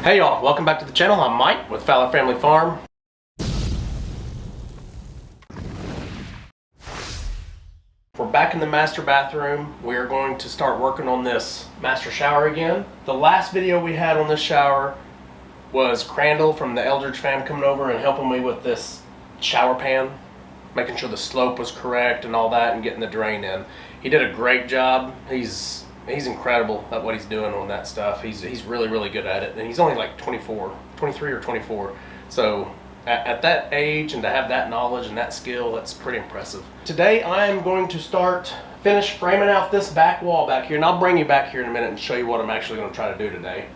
Hey y'all, welcome back to the channel. I'm Mike with Fowler Family Farm. We're back in the master bathroom. We are going to start working on this master shower again. The last video we had on this shower was Crandall from the Eldridge fam coming over and helping me with this shower pan, making sure the slope was correct and all that and getting the drain in. He did a great job. He's incredible at what he's doing on that stuff. He's really good at it, and he's only like 23 or 24. So at that age and to have that knowledge and that skill, that's pretty impressive. Today I am going to finish framing out this back wall back here, and I'll bring you back here in a minute and show you what I'm actually going to try to do today.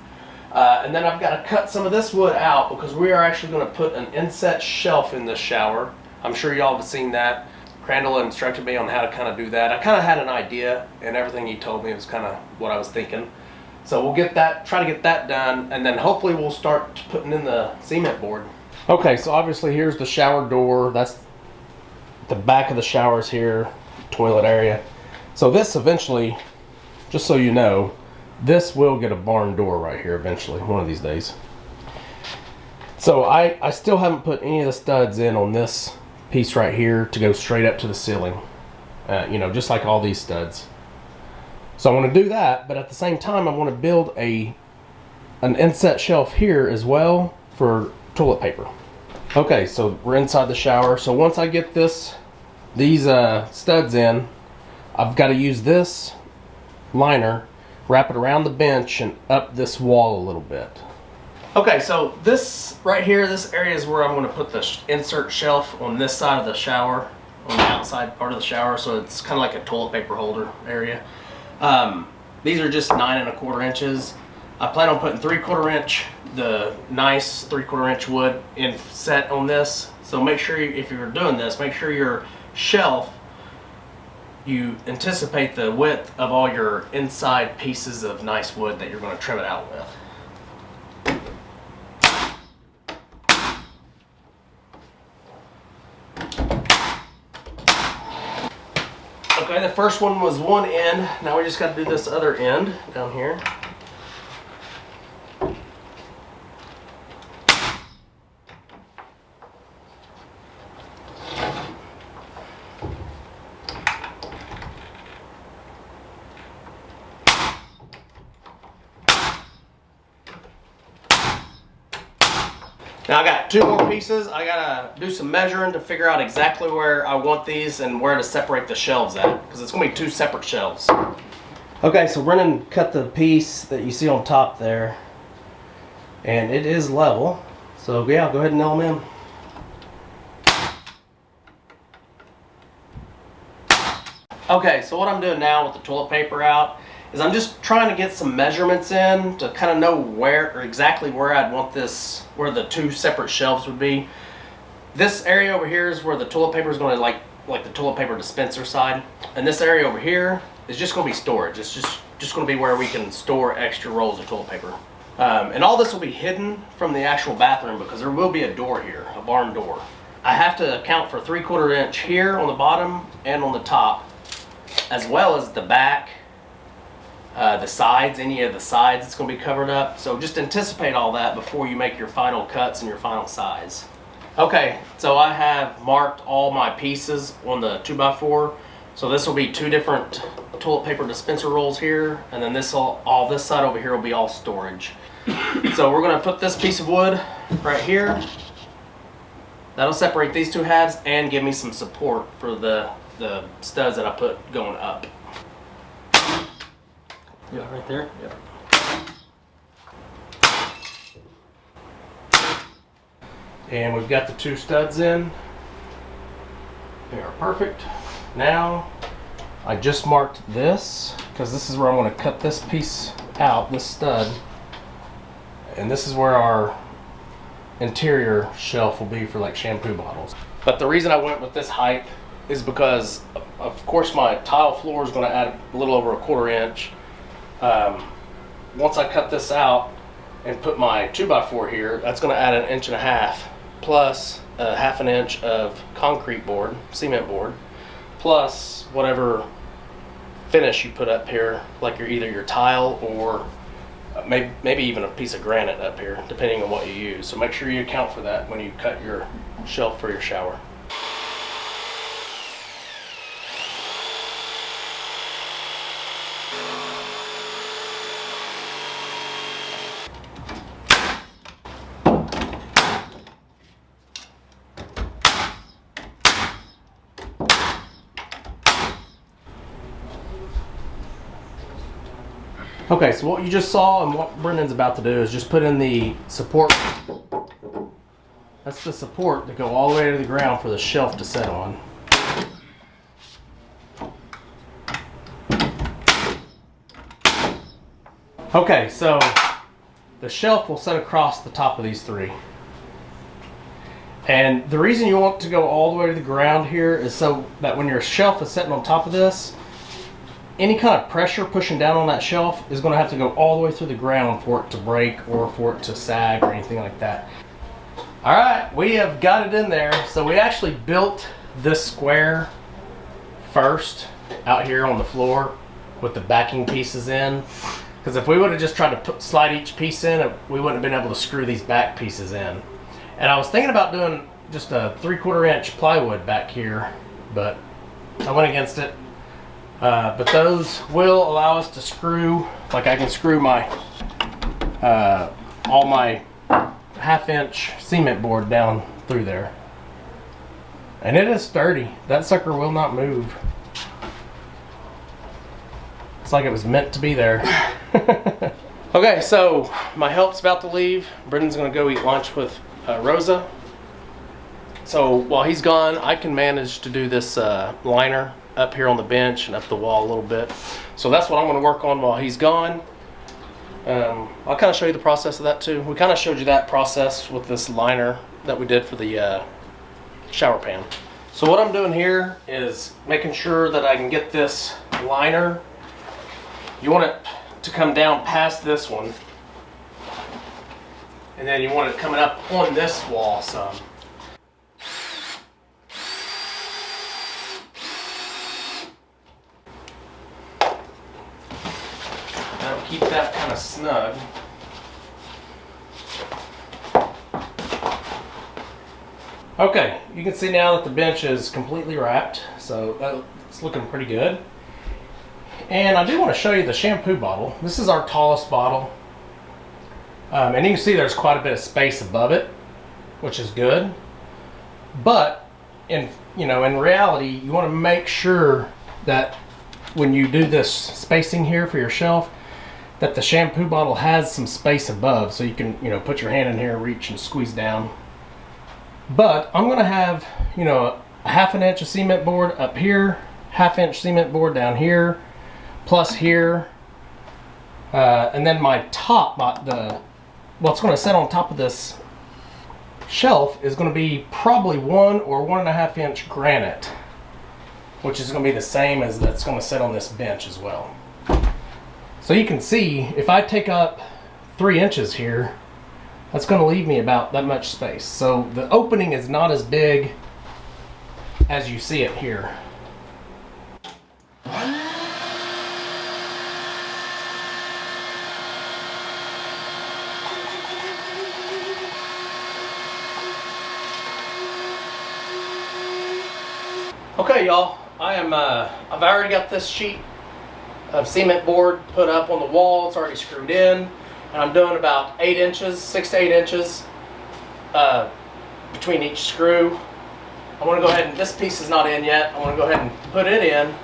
And then I've got to cut some of this wood out because we are actually going to put an inset shelf in this shower. I'm sure y'all have seen that. Crandall instructed me on how to kind of do that. I kind of had an idea, and everything he told me was kind of what I was thinking. So we'll try to get that done, and then hopefully we'll start putting in the cement board. Okay, so obviously here's the shower door. That's the back of the showers here, toilet area. So this eventually, just so you know, this will get a barn door right here eventually, one of these days. So I still haven't put any of the studs in on this piece right here to go straight up to the ceiling, you know, just like all these studs. So I want to do that, but at the same time I want to build an inset shelf here as well for toilet paper. Okay, so we're inside the shower. So once I get these studs in, I've got to use this liner, wrap it around the bench and up this wall a little bit. Okay, so this right here, this area is where I'm going to put the insert shelf on this side of the shower, on the outside part of the shower, so it's kind of like a toilet paper holder area. These are just 9 1/4 inches. I plan on putting 3/4 inch, the nice 3/4 inch wood in set on this. So make sure if you're doing this, make sure your shelf, you anticipate the width of all your inside pieces of nice wood that you're going to trim it out with. Okay, the first one was one end. Now we just got to do this other end down here. Now I got 2 more pieces. I gotta do some measuring to figure out exactly where I want these and where to separate the shelves at, because it's gonna be 2 separate shelves. Okay, so Brennan cut the piece that you see on top there, and it is level. So yeah, go ahead and nail them in. Okay, so what I'm doing now with the toilet paper out is I'm just trying to get some measurements in to kind of know exactly where I'd want this, where the 2 separate shelves would be. This area over here is where the toilet paper is going to like the toilet paper dispenser side, and this area over here is just going to be storage. It's just going to be where we can store extra rolls of toilet paper. And all this will be hidden from the actual bathroom because there will be a door here, a barn door. I have to account for 3/4 inch here on the bottom and on the top, as well as the back. The sides, any of the sides, it's going to be covered up. So just anticipate all that before you make your final cuts and your final size. Okay, so I have marked all my pieces on the 2x4. So this will be 2 different toilet paper dispenser rolls here, and then this side over here will be all storage. So we're going to put this piece of wood right here. That'll separate these 2 halves and give me some support for the studs that I put going up. Yeah, right there? Yep. And we've got the 2 studs in. They are perfect. Now, I just marked this because this is where I'm going to cut this piece out, this stud. And this is where our interior shelf will be for like shampoo bottles. But the reason I went with this height is because, of course, my tile floor is going to add a little over 1/4 inch. Once I cut this out and put my 2x4 here, that's going to add 1.5 inches plus 1/2 inch of concrete board, cement board, plus whatever finish you put up here, like either your tile or maybe even a piece of granite up here, depending on what you use. So make sure you account for that when you cut your shelf for your shower. Okay, so what you just saw and what Brendan's about to do is just put in the support. That's the support that go all the way to the ground for the shelf to sit on. Okay, so the shelf will sit across the top of these three. And the reason you want to go all the way to the ground here is so that when your shelf is sitting on top of this, any kind of pressure pushing down on that shelf is going to have to go all the way through the ground for it to break or for it to sag or anything like that. All right, we have got it in there. So we actually built this square first out here on the floor with the backing pieces in. Because if we would have just tried to slide each piece in, we wouldn't have been able to screw these back pieces in. And I was thinking about doing just a 3/4 inch plywood back here, but I went against it. But those will allow us to screw, like I can screw my all my 1/2 inch cement board down through there. And it is sturdy. That sucker will not move. It's like it was meant to be there. Okay, so my help's about to leave. Brendan's gonna go eat lunch with Rosa. So while he's gone, I can manage to do this liner up here on the bench and up the wall a little bit. So that's what I'm going to work on while he's gone. I'll kind of show you the process of that too. We kind of showed you that process with this liner that we did for the shower pan. So what I'm doing here is making sure that I can get this liner. You want it to come down past this one, and then you want it coming up on this wall some. Keep that kind of snug. Okay, you can see now that the bench is completely wrapped, so it's looking pretty good. And I do want to show you the shampoo bottle. This is our tallest bottle, and you can see there's quite a bit of space above it, which is good. But in reality, you want to make sure that when you do this spacing here for your shelf, that the shampoo bottle has some space above, so you can put your hand in here, reach and squeeze down. But I'm going to have a 1/2 inch of cement board up here, 1/2 inch cement board down here, plus here, and then my top, what's going to sit on top of this shelf is going to be probably 1 or 1.5 inch granite, which is going to be the same as that's going to sit on this bench as well. So you can see, if I take up 3 inches here, that's going to leave me about that much space. So the opening is not as big as you see it here. Okay, y'all, I've already got this sheet of cement board put up on the wall. It's already screwed in, and I'm doing about 8 inches, 6 to 8 inches between each screw. I want to go ahead and, this piece is not in yet, I want to go ahead and put it in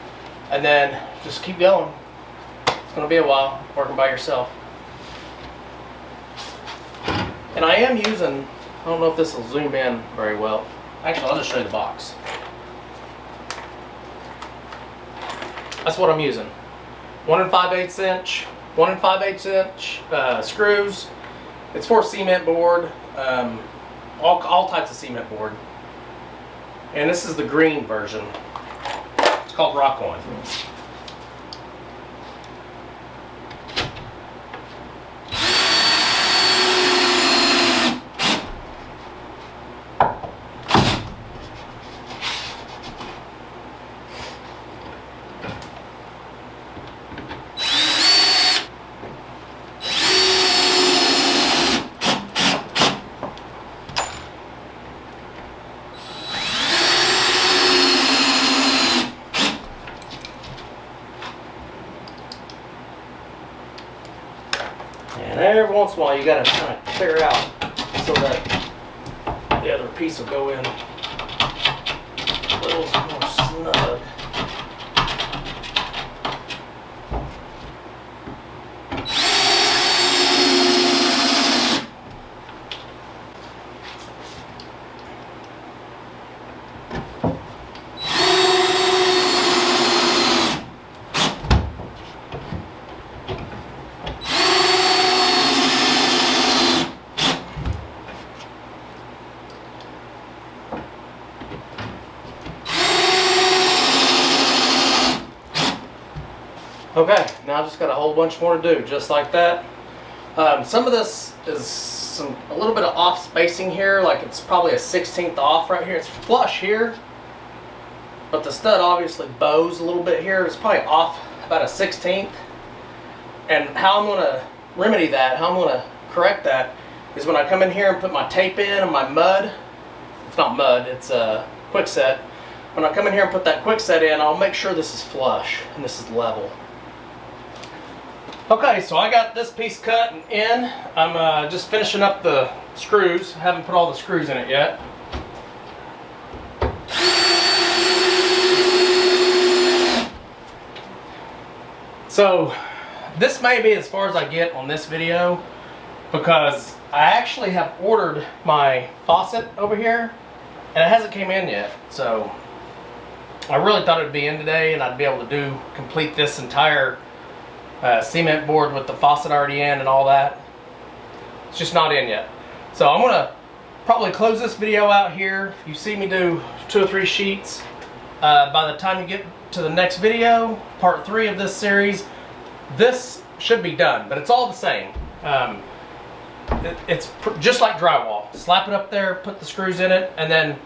and then just keep going. It's going to be a while working by yourself. And I am using, I don't know if this will zoom in very well. Actually, I'll just show you the box. That's what I'm using. 1 5/8 inch, 1 5/8 inch screws. It's for cement board, all types of cement board. And this is the green version. It's called Rock On. once in a while you gotta kind of clear out so that the other piece will go in a little more snug. Okay, now I just got a whole bunch more to do, just like that. Some of this is a little bit of off spacing here, like it's probably a 1/16 off right here. It's flush here, but the stud obviously bows a little bit here. It's probably off about a 1/16. And how I'm going to remedy that, how I'm going to correct that, is when I come in here and put my tape in and my mud. It's not mud, it's a quickset. When I come in here and put that quickset in, I'll make sure this is flush and this is level. Okay, so I got this piece cut and in. I'm just finishing up the screws. I haven't put all the screws in it yet. So this may be as far as I get on this video, because I actually have ordered my faucet over here and it hasn't came in yet. So I really thought it would be in today and I'd be able to complete this entire cement board with the faucet already in and all that. It's just not in yet. So I'm gonna probably close this video out here. You see me do 2 or 3 sheets. By the time you get to the next video, part 3 of this series, this should be done, but it's all the same. It's just like drywall. Slap it up there, put the screws in it, and then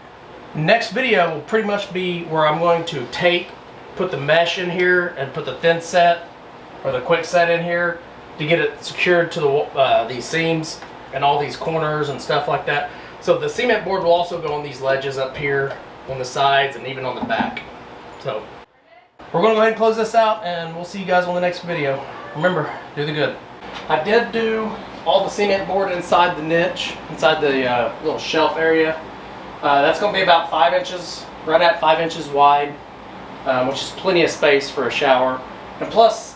next video will pretty much be where I'm going to tape, put the mesh in here, and put the thin set or the quick set in here to get it secured to the these seams and all these corners and stuff like that. So the cement board will also go on these ledges up here on the sides and even on the back. So we're going to go ahead and close this out, and we'll see you guys on the next video. Remember, do the good. I did do all the cement board inside the niche, inside the little shelf area. That's going to be about 5 inches, right at 5 inches wide, which is plenty of space for a shower. And plus,